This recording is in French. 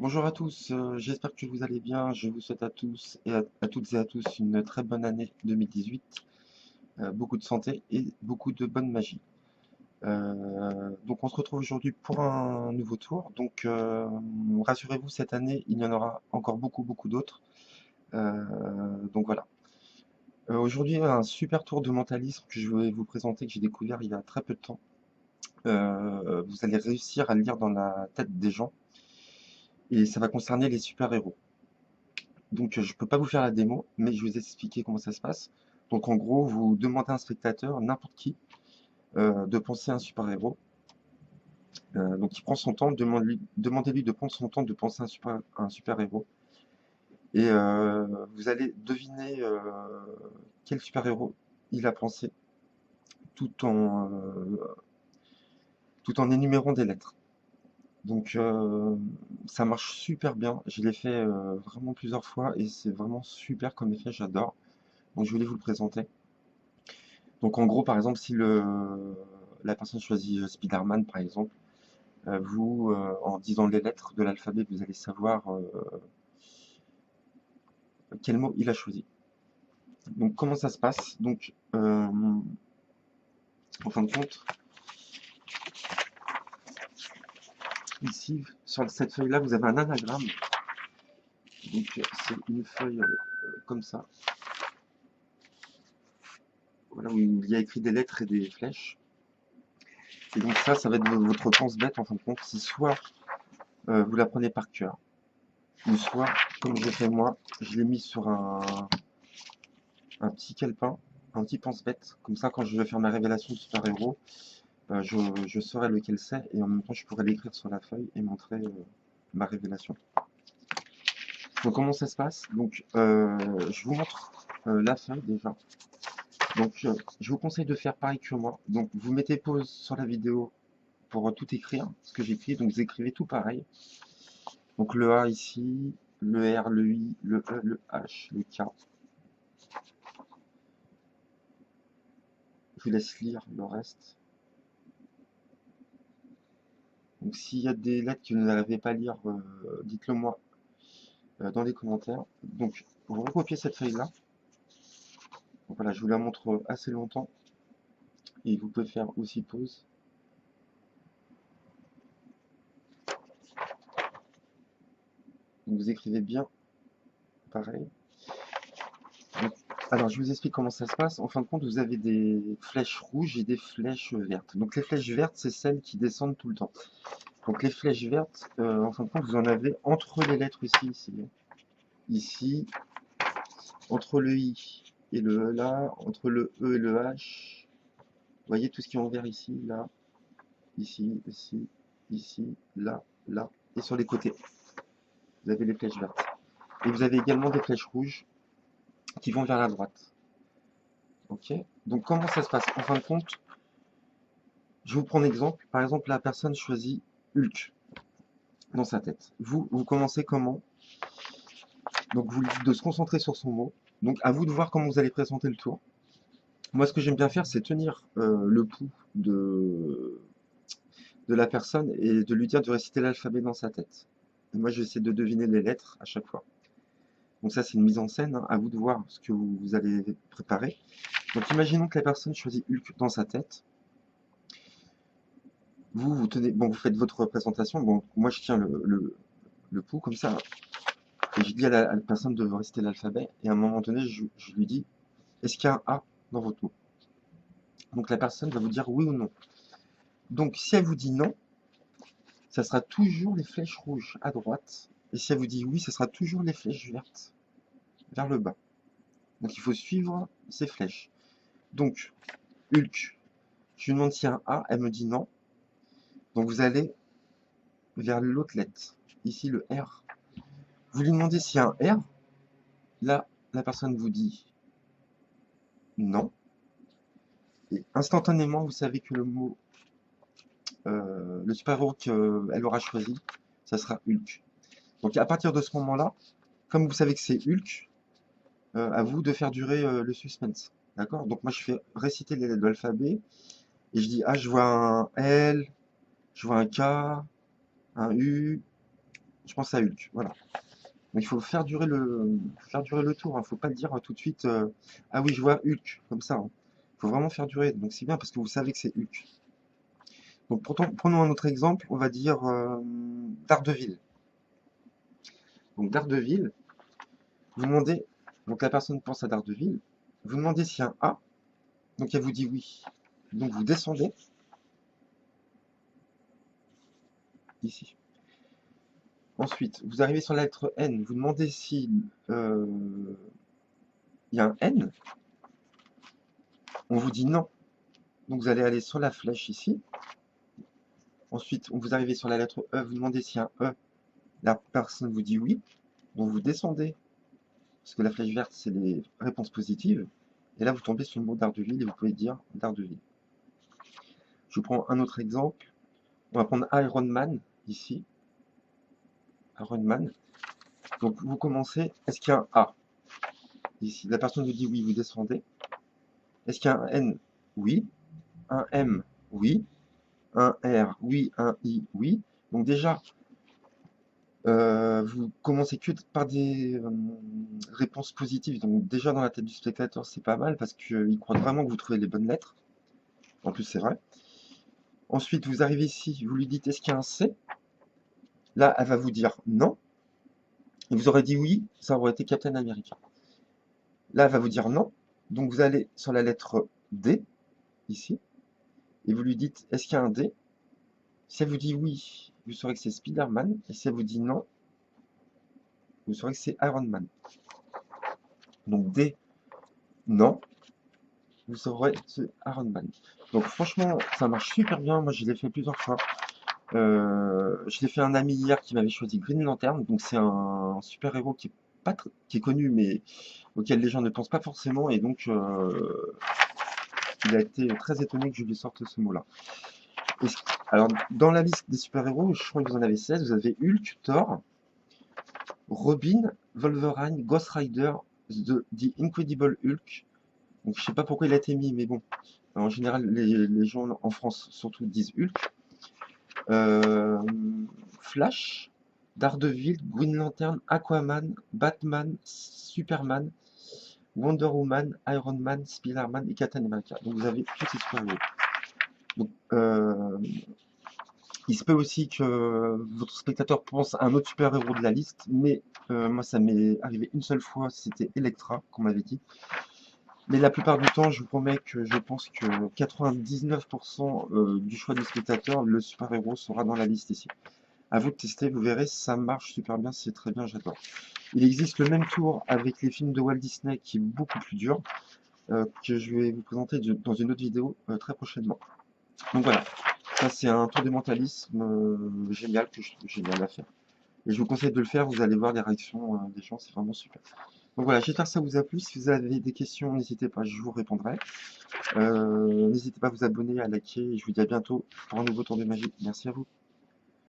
Bonjour à tous, j'espère que vous allez bien. Je vous souhaite à tous et à toutes et à tous une très bonne année 2018, beaucoup de santé et beaucoup de bonne magie. Donc on se retrouve aujourd'hui pour un nouveau tour. Donc rassurez-vous, cette année, il y en aura encore beaucoup, beaucoup d'autres. Donc voilà. Aujourd'hui, un super tour de mentalisme que je vais vous présenter, que j'ai découvert il y a très peu de temps. Vous allez réussir à le lire dans la tête des gens et ça va concerner les super-héros. Donc, je peux pas vous faire la démo, mais je vais vous expliquer comment ça se passe. Donc, en gros, vous demandez à un spectateur, n'importe qui, de penser à un super-héros. Donc, il prend son temps, demandez-lui de prendre son temps de penser à un super-héros. Et vous allez deviner quel super-héros il a pensé, tout en, euh, tout en énumérant des lettres. Donc, ça marche super bien. Je l'ai fait vraiment plusieurs fois et c'est vraiment super comme effet, j'adore. Donc, je voulais vous le présenter. Donc en gros, par exemple, si la personne choisit Spider-Man, par exemple, vous, en disant les lettres de l'alphabet, vous allez savoir quel mot il a choisi. Donc comment ça se passe? Donc, en fin de compte, ici, sur cette feuille-là, vous avez un anagramme. Donc c'est une feuille comme ça, voilà, où il y a écrit des lettres et des flèches. Et donc ça va être votre pense-bête, en fin de compte. Si soit vous la prenez par cœur, ou soit, comme j'ai fait moi, je l'ai mis sur un petit calepin, un petit pense-bête. Comme ça, quand je vais faire ma révélation de super-héros, je saurai lequel c'est et en même temps, je pourrai l'écrire sur la feuille et montrer ma révélation. Donc, comment ça se passe? Donc, je vous montre la feuille déjà. Donc, je vous conseille de faire pareil que moi. Donc, vous mettez pause sur la vidéo pour tout écrire, ce que j'écris. Donc, vous écrivez tout pareil. Donc, le A ici, le R, le I, le E, le H, le K. Je vous laisse lire le reste. Donc s'il y a des lettres que vous n'arrivez pas à lire, dites-le moi dans les commentaires. Donc vous recopiez cette feuille-là. Donc voilà, je vous la montre assez longtemps et vous pouvez faire aussi pause. Donc vous écrivez bien, pareil. Donc, alors je vous explique comment ça se passe. En fin de compte, vous avez des flèches rouges et des flèches vertes. Donc les flèches vertes, c'est celles qui descendent tout le temps. Donc les flèches vertes, en fin de compte, vous en avez entre les lettres ici, ici, entre le I et le E là, entre le E et le H. Vous voyez tout ce qui est en vert ici, là, ici, ici, ici, là, là, et sur les côtés. Vous avez les flèches vertes. Et vous avez également des flèches rouges qui vont vers la droite. Ok? Donc comment ça se passe? En fin de compte, je vous prends un exemple. Par exemple, la personne choisit Hulk dans sa tête. Vous commencez comment? Donc vous lui dites de se concentrer sur son mot. Donc à vous de voir comment vous allez présenter le tour. Moi, ce que j'aime bien faire, c'est tenir le pouls de la personne et de lui dire de réciter l'alphabet dans sa tête. Et moi, je vais essayer de deviner les lettres à chaque fois. Donc ça, c'est une mise en scène, hein, à vous de voir ce que vous allez préparer. Donc imaginons que la personne choisit Hulk dans sa tête. Vous tenez, bon, vous faites votre présentation. Bon, moi, je tiens le pouls comme ça. Et je dis à la personne de réciter l'alphabet. Et à un moment donné, je lui dis, est-ce qu'il y a un A dans votre mot? Donc la personne va vous dire oui ou non. Donc si elle vous dit non, ça sera toujours les flèches rouges à droite. Et si elle vous dit oui, ce sera toujours les flèches vertes vers le bas. Donc il faut suivre ces flèches. Donc, Hulk, je lui demande s'il y a un A, elle me dit non. Donc vous allez vers l'autre lettre, ici le R. Vous lui demandez s'il y a un R, là la personne vous dit non. Et instantanément, vous savez que le mot, le super-héros qu'elle aura choisi, ça sera Hulk. Donc à partir de ce moment-là, comme vous savez que c'est Hulk, à vous de faire durer le suspense. D'accord? Donc moi je fais réciter les lettres de l'alphabet et je dis ah je vois un L, je vois un K, un U, Je pense à Hulk, voilà. Mais il faut faire durer le tour, hein. Faut pas dire tout de suite ah oui, je vois Hulk, comme ça, hein. Faut vraiment faire durer. Donc c'est bien parce que vous savez que c'est Hulk. Donc prenons un autre exemple, on va dire Daredevil. Donc Daredevil, vous demandez, donc la personne pense à Daredevil, vous demandez s'il y a un A, donc elle vous dit oui. Donc vous descendez ici. Ensuite, vous arrivez sur la lettre N, vous demandez si euh, il y a un N, on vous dit non. Donc vous allez aller sur la flèche ici. Ensuite, vous arrivez sur la lettre E, vous demandez s'il y a un E, la personne vous dit oui. Donc vous descendez, parce que la flèche verte, c'est les réponses positives. Et là, vous tombez sur le mot Daredevil et vous pouvez dire Daredevil. Je vous prends un autre exemple. On va prendre Iron Man ici. Iron Man. Donc vous commencez, est-ce qu'il y a un A ici? La personne vous dit oui, vous descendez. Est-ce qu'il y a un N? Oui. Un M? Oui. Un R? Oui. Un I? Oui. Donc déjà, vous commencez que par des réponses positives. Donc déjà dans la tête du spectateur, c'est pas mal parce qu'il croit vraiment que vous trouvez les bonnes lettres. En plus, c'est vrai. Ensuite, vous arrivez ici, vous lui dites est-ce qu'il y a un C? Là, elle va vous dire non. Et vous aurez dit oui, ça aurait été Captain America. Là, elle va vous dire non. Donc vous allez sur la lettre D, ici, et vous lui dites est-ce qu'il y a un D? Si elle vous dit oui, vous saurez que c'est Spider-Man. Et si elle vous dit non, vous saurez que c'est Iron Man. Donc D, non. Vous saurez que c'est Iron Man. Donc franchement, ça marche super bien. Moi, je l'ai fait plusieurs fois. Je l'ai fait à un ami hier qui m'avait choisi Green Lantern. Donc c'est un super-héros qui est pas qui est connu, mais auquel les gens ne pensent pas forcément. Et donc, il a été très étonné que je lui sorte ce mot-là. Alors, dans la liste des super-héros, je crois que vous en avez 16. Vous avez Hulk, Thor, Robin, Wolverine, Ghost Rider, The Incredible Hulk. Donc, je sais pas pourquoi il a été mis, mais bon. En général, les gens en France surtout disent Hulk. Flash, Daredevil, Green Lantern, Aquaman, Batman, Superman, Wonder Woman, Iron Man, Spider-Man et Captain America. Donc vous avez tous ces super-héros. Donc, il se peut aussi que votre spectateur pense à un autre super-héros de la liste, mais moi ça m'est arrivé une seule fois, c'était Elektra qu'on m'avait dit. Mais la plupart du temps, je vous promets que je pense que 99% du choix du spectateur, le super-héros sera dans la liste ici. À vous de tester, vous verrez, ça marche super bien, c'est très bien, j'adore. Il existe le même tour avec les films de Walt Disney qui est beaucoup plus dur, que je vais vous présenter dans une autre vidéo très prochainement. Donc voilà, ça c'est un tour de mentalisme génial que je trouve génial à faire. Et je vous conseille de le faire, vous allez voir les réactions des gens, c'est vraiment super. Donc voilà, j'espère que ça vous a plu. Si vous avez des questions, n'hésitez pas, je vous répondrai. N'hésitez pas à vous abonner, à liker, et je vous dis à bientôt pour un nouveau tour de magie. Merci à vous.